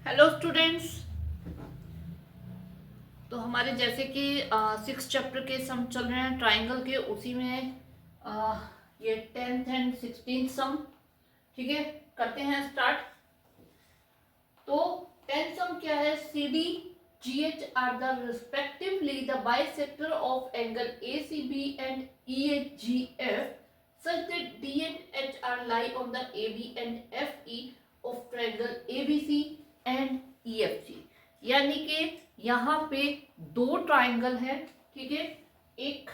Hello students. तो हमारे जैसे कि 6 चैप्टर के सम चल रहे हैं ट्राइंगल के, उसी में ये 10th एंड 16th सम। ठीक है, करते हैं स्टार्ट। तो 10th सम क्या है? C D G H are the respectively the bisector of angle A C B and E H G F such that D and H are lie on the AB and FE of triangle ABC and EFG। यानी कि यहाँ पे दो triangle है, ठीक है। एक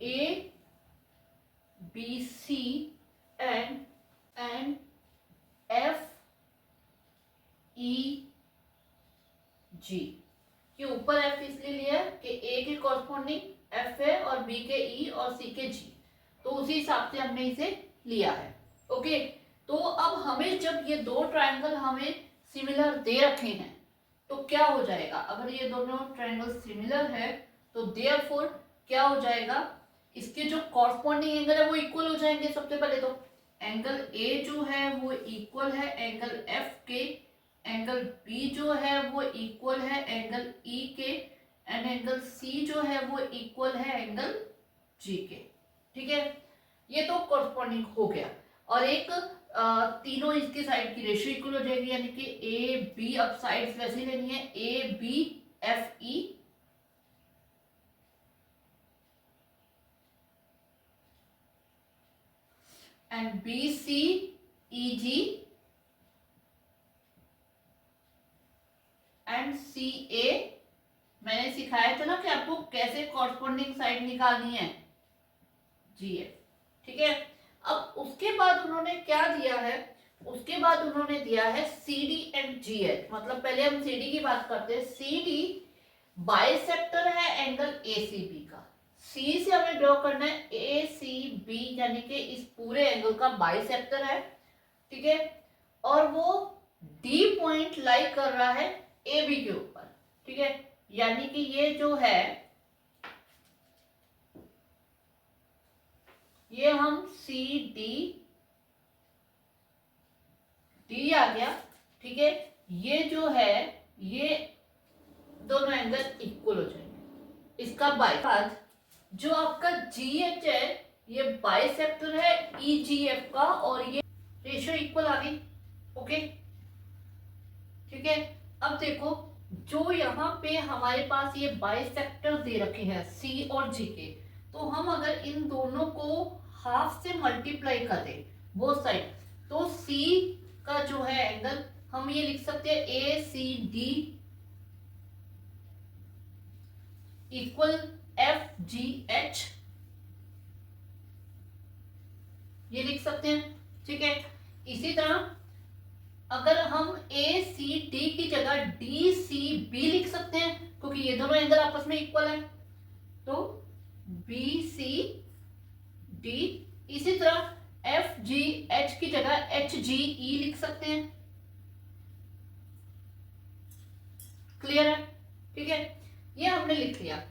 A B C and F E G के ऊपर एफ इसलिए लिया कि ए के कॉरस्पॉन्डिंग एफ है और बी के ई और सी के जी, तो उसी हिसाब से हमने इसे लिया है। ओके, तो अब हमें जब ये दो ट्राइंगल हमें सिमिलर दे रखे हैं तो क्या हो जाएगा? अगर ये दोनों ट्राइंगल सिमिलर है तो देयरफॉर क्या हो जाएगा? इसके जो कॉरस्पॉन्डिंग एंगल है वो इक्वल हो जाएंगे। सबसे पहले तो एंगल ए जो है वो इक्वल है एंगल एफ के, एंगल बी जो है वो इक्वल है एंगल ई के, एंड एंगल सी जो है वो इक्वल है एंगल जी के। ठीक है, ये तो कॉरस्पॉन्डिंग हो गया। और एक तीनों इसके साइड की रेशियो इक्वल हो जाएगी, यानी कि ए बी, अब साइड्स वैसे लेनी है, A B F E and B C E G and C A. मैंने सिखाया था ना कि आपको कैसे कॉरस्पॉन्डिंग साइड निकालनी है, जी है। ठीक है, अब उसके बाद उन्होंने क्या दिया है? उसके बाद उन्होंने दिया है C D and G H. मतलब पहले हम सी डी की बात करते हैं। सी डी बाइसेक्टर है एंगल ए सी बी का। सी से हमें ड्रॉ करना है ए सी बी, यानी कि इस पूरे एंगल का बाइसेक्टर है। ठीक है, और वो डी पॉइंट लाई कर रहा है ए बी के ऊपर। ठीक है, यानी कि ये जो है ये हम सी डी डी आ गया। ठीक है, ये जो है ये दोनों एंगल इक्वल हो जाएंगे। इसका बाद जो आपका जी एच है ये बाइसेक्टर है ई जी एफ का, और ये रेशियो इक्वल आ गई। ओके, ठीक है। अब देखो, जो यहाँ पे हमारे पास ये बाइसेक्टर दे रखे हैं सी और जी के, तो हम अगर इन दोनों को हाफ से मल्टीप्लाई कर दें बोथ साइड, तो सी का जो है एंगल हम ये लिख सकते हैं A C D equal F G H, ये लिख सकते हैं। ठीक है, इसी तरह अगर हम ए सी डी की जगह डी सी बी लिख सकते हैं, क्योंकि ये दोनों एंगल आपस में इक्वल है, तो बी सी डी। इसी तरह एफ जी एच की जगह एच जी ई लिख सकते हैं। क्लियर है? ठीक है, ये हमने लिख लिया।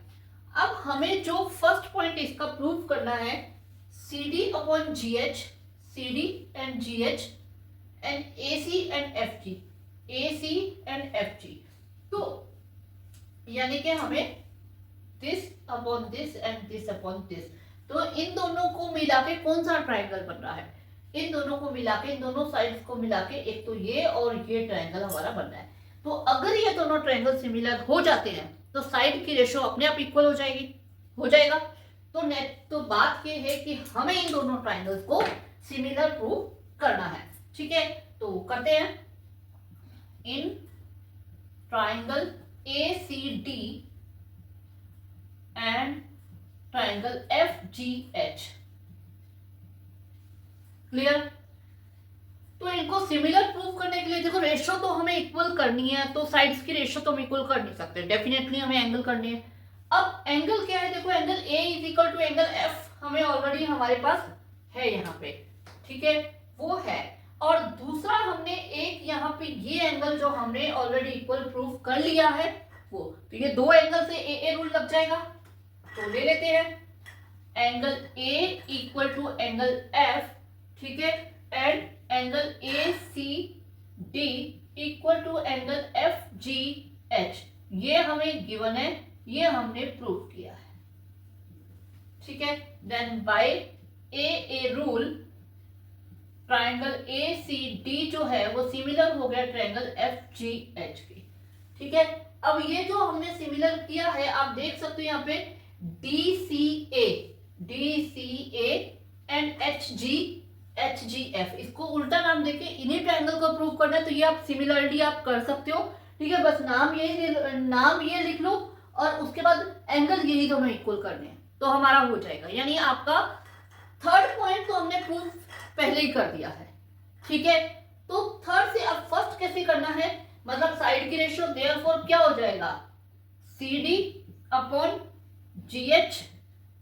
अब हमें जो फर्स्ट पॉइंट इसका प्रूव करना है, C D upon G H, C D and G H and A C and F G, A C and F G. तो यानी कि हमें this upon this and this upon this, तो इन दोनों को मिला के कौन सा ट्राइंगल बन रहा है? इन दोनों को मिला के, इन दोनों साइड्स को मिला के एक तो ये और ये ट्राइंगल हमारा बन रहा है। तो अगर ये दोनों ट्राइंगल सिमिलर हो जाते हैं तो साइड की रेशियो अपने आप इक्वल हो जाएगी, हो जाएगा। तो बात ये है कि हमें इन दोनों ट्राइंगल्स को सिमिलर प्रूव करना है। ठीक है, तो करते हैं। इन triangle A C D and triangle F G H, clear? तो इनको सिमिलर प्रूव करने के लिए देखो, रेशियो तो हमें इक्वल करनी है, तो साइड्स की रेशियो तो हम इक्वल कर नहीं सकते, डेफिनेटली हमें एंगल करनी है। अब एंगल क्या है? देखो, angle A is equal to angle F हमें ऑलरेडी हमारे पास है यहाँ पे। ठीक है, वो है। और दूसरा हमने एक यहाँ पे ये एंगल जो हमने ऑलरेडी इक्वल प्रूव कर लिया है वो, तो ये दो एंगल से ए रूल लग जाएगा, तो ले लेते हैं। Angle A equal to angle F, ठीक है, and angle A C D equal to angle F G H, ये हमें गिवन है, ये हमने प्रूव किया है, ठीक है। Then by A rule triangle A C D जो है वो सिमिलर हो गया ट्राइंगल एफ जी एच की, ठीक है। अब ये जो हमने सिमिलर किया है आप देख सकते हो यहाँ पे D C A and H G F, इसको उल्टा नाम देके इन्हीं ट्राइंगल को प्रूव करना है, तो ये आप सिमिलरिटी आप कर सकते हो, ठीक है। बस नाम ये लिख लो और उसके बाद एंगल यही दोनों इक्वल करने हैं तो हमारा हो जाएगा, यानी आपका थर्ड पॉइंट तो हमने प्रूव पहले ही कर दिया है, ठीक है। तो थर्ड से अब फर्स्ट कैसे करना है, मतलब साइड की रेशियो देयरफॉर क्या हो जाएगा, C D upon G H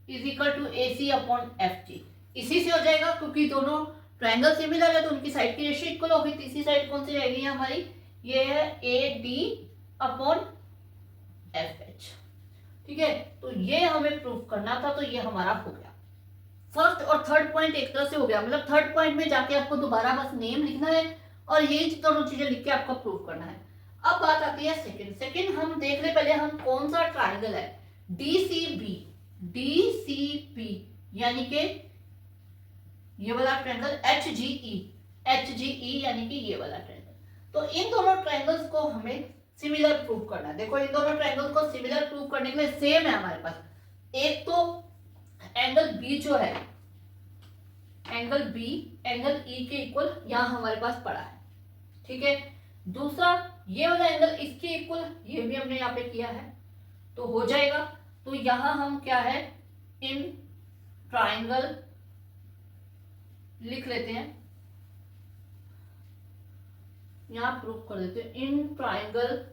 is equal to A C upon F G, इसी से हो जाएगा क्योंकि दोनों ट्रायंगल सिमिलर है तो उनकी साइड की रेशियो इक्वल होगी। तीसरी साइड कौन सी रहेगी हमारी, ये है A D upon F H, ठीक है। तो ये हमें प्रूव करना था, तो ये हमारा हो गया फर्स्ट और थर्ड पॉइंट एक तरह से हो गया, मतलब थर्ड पॉइंट में जाके आपको दोबारा बस नेम लिखना है और यही दोनों चीजें लिख के आपको प्रूव करना है। अब बात आती है सेकंड हम देख ले पहले हम कौन सा ट्राइंगल है, डीसीबी यानी कि ये वाला ट्रायंगल एचजीई यानी कि ये वाला ट्रायंगल। तो इन दोनों ट्रायंगल्स को हमें सिमिलर प्रूव करना है। देखो इन दोनों ट्रायंगल्स को सिमिलर प्रूव करने के लिए सेम है हमारे पास, एक तो एंगल बी जो है एंगल बी एंगल ई के इक्वल यहां हमारे पास पड़ा है, ठीक है। दूसरा ये वाला एंगल इसके इक्वल, ये भी हमने यहाँ पे किया है तो हो जाएगा। तो यहां हम क्या है इन ट्राइंगल लिख लेते हैं, यहां प्रूव कर देते हैं इन triangle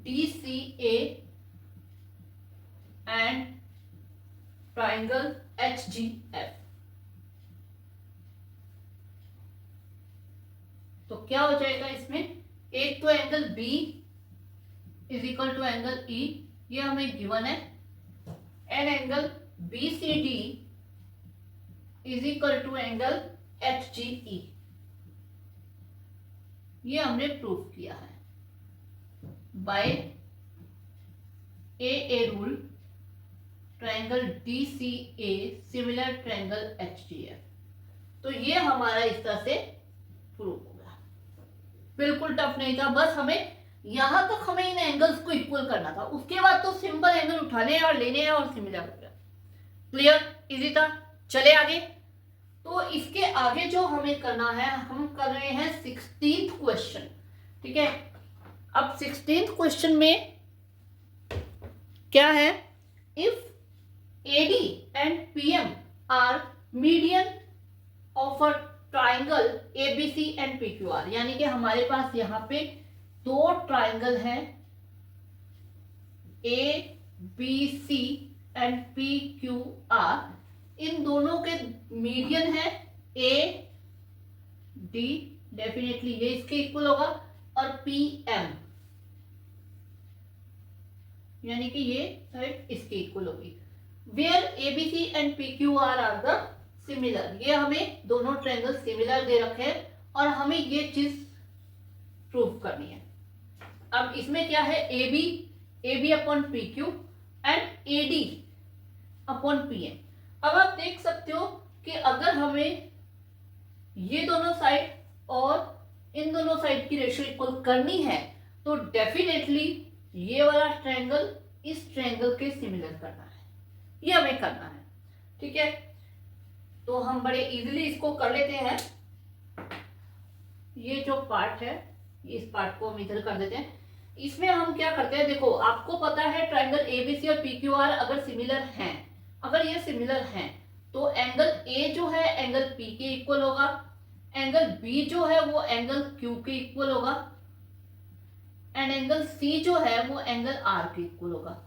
D C A and triangle H G F. तो क्या हो जाएगा इसमें, एक तो angle B is equal to angle E, ये हमें गिवन है, and angle B C D is equal to angle H G E, ये हमने प्रूव किया है by A rule triangle D C A similar triangle H D F. तो ये हमारा इस तरह से प्रूव हो गया, बिल्कुल टफ नहीं था, बस हमें यहां तक हमें इन एंगल्स को इक्वल करना था, उसके बाद तो सिंपल एंगल उठाने हैं और लेने हैं और सिमिलर हो गया। क्लियर, इजी था। चले आगे। तो इसके आगे जो हमें करना है, हम कर रहे हैं 16th क्वेश्चन, ठीक है। अब 16th क्वेश्चन में क्या है, if AD and PM are median of a triangle ABC and PQR, यानी कि हमारे पास यहाँ पे दो ट्राइंगल हैं ABC and PQR, इन दोनों के मीडियन है AD, डेफिनेटली ये इसके इक्वल होगा, और PM यानी कि ये साइड इसके इक्वल होगी। Where ABC and PQR are the similar, ये हमें दोनों ट्रायंगल सिमिलर दे रखे हैं और हमें ये चीज प्रूव करनी है। अब इसमें क्या है, AB upon PQ and AD upon PM। अब आप देख सकते हो कि अगर हमें ये दोनों साइड और इन दोनों साइड की रेशियो इक्वल करनी है तो डेफिनेटली ये वाला ट्रायंगल इस ट्रायंगल के सिमिलर करना है, ये हमें करना है, ठीक है। तो हम बड़े इजीली इसको कर लेते हैं। ये जो पार्ट है इस पार्ट को हम इधर कर देते हैं। इसमें हम क्या करते हैं, देखो आपको पता है ट्रायंगल एबीसी और पीक्यूआर अगर सिमिलर हैं, अगर ये सिमिलर हैं तो एंगल ए जो है एंगल पी के इक्वल होगा, एंगल बी जो है वो एंगल क्यू के इक्वल होगा, एंड एंगल सी जो है वो एंगल आर के इक्वल होगा।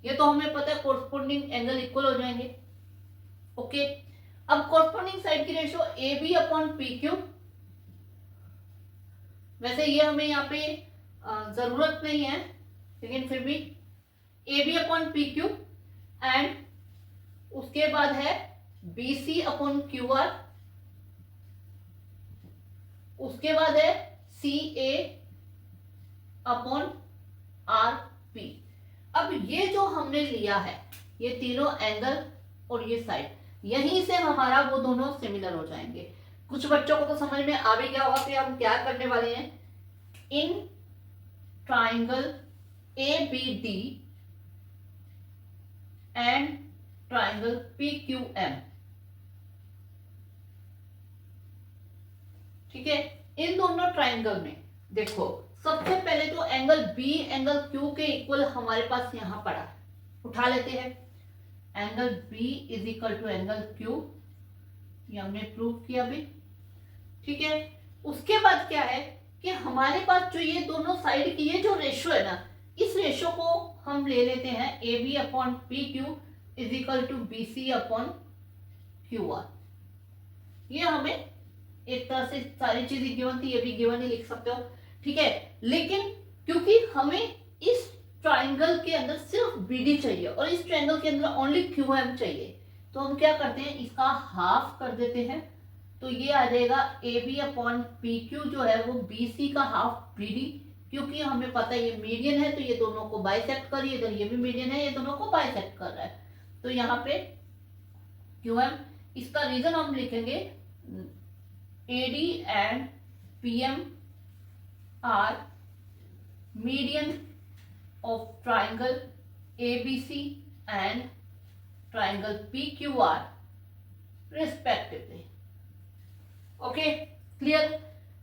ये तो हमें पता है, कोरस्पोंडिंग एंगल इक्वल हो जाएंगे, ओके। अब कोरस्पोंडिंग साइड की ratio A B upon P Q, वैसे ये हमें यहाँ पे जरूरत नहीं है लेकिन फिर भी A B upon P Q and उसके बाद है BC अपॉन QR, उसके बाद है CA अपॉन RP। अब ये जो हमने लिया है, ये तीनों एंगल और ये साइड, यहीं से हमारा वो दोनों सिमिलर हो जाएंगे। कुछ बच्चों को तो समझ में आ भी गया होगा कि हम क्या करने वाले हैं। In triangle ABD and triangle PQM, ठीक है, इन दोनों ट्राइंगल में देखो, सबसे पहले तो एंगल B एंगल Q के इक्वल हमारे पास यहां पड़ा है, उठा लेते हैं। Angle B is equal to angle Q, ये हमने प्रूव किया भी, ठीक है। उसके बाद क्या है कि हमारे पास जो ये दोनों साइड की ये जो रेशो है ना, इस रेशो को हम ले लेते हैं AB upon PQ is equal to BC upon QR। ये हमें एक तरह से सारी चीजें गिवन थी, ये भी गिवन ही लिख सकते हो, ठीक है। लेकिन क्योंकि हमें इस ट्राइंगल के अंदर सिर्फ BD चाहिए और इस ट्राइंगल के अंदर ओनली QM चाहिए, तो हम क्या करते हैं, इसका हाफ कर देते हैं। तो ये आ जाएगा AB अपॉन PQ जो है वो BC का हाफ BD, क्योंकि हमें पता है ये मीडियन है तो ये दोनों को बाइसेक्ट कर, इधर ये भी मीडियन है, ये दोनों को बाइसेक्ट कर रहा है। तो यहाँ पे QM, इसका रीजन हम लिखेंगे AD and PM are median of triangle ABC and triangle PQR respectively. Okay, clear.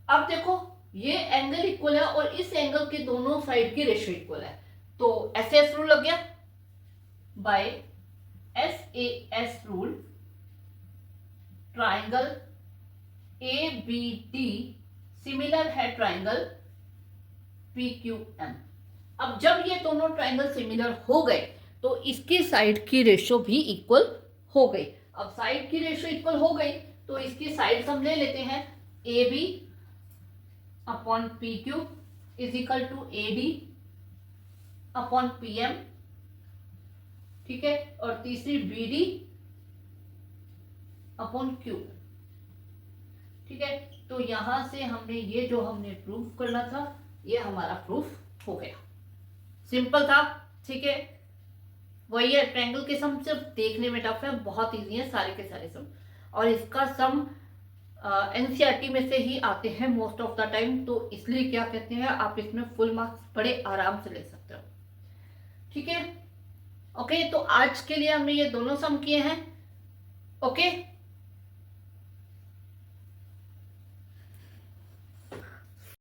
अब देखो ये एंगल इक्वल है और इस एंगल के दोनों साइड की रेशियो इक्वल है, तो SAS रूल लग गया। By SAS rule triangle ABD similar है ट्राइंगल PQM। अब जब ये दोनों ट्राइंगल सिमिलर हो गए तो इसकी साइड की रेशियो भी इक्वल हो गई। अब साइड की रेशियो इक्वल हो गई तो इसकी साइड हम ले लेते हैं, AB upon PQ is equal to AD upon PM, ठीक है, और तीसरी BD अपॉन Q, ठीक है। तो यहां से हमने ये जो हमने प्रूफ करना था ये हमारा प्रूफ हो गया, सिंपल था, ठीक है। वही है, ट्रायंगल के सम सिर्फ देखने में टफ है, बहुत इजी है सारे के सारे सम, और इसका सम NCERT में से ही आते हैं मोस्ट ऑफ द टाइम, तो इसलिए क्या कहते हैं आप इसमें फुल मार्क्स बड़े आराम से ले सकते हो, ठीक है। ओके, तो आज के लिए हमने ये दोनों सम किए हैं। ओके।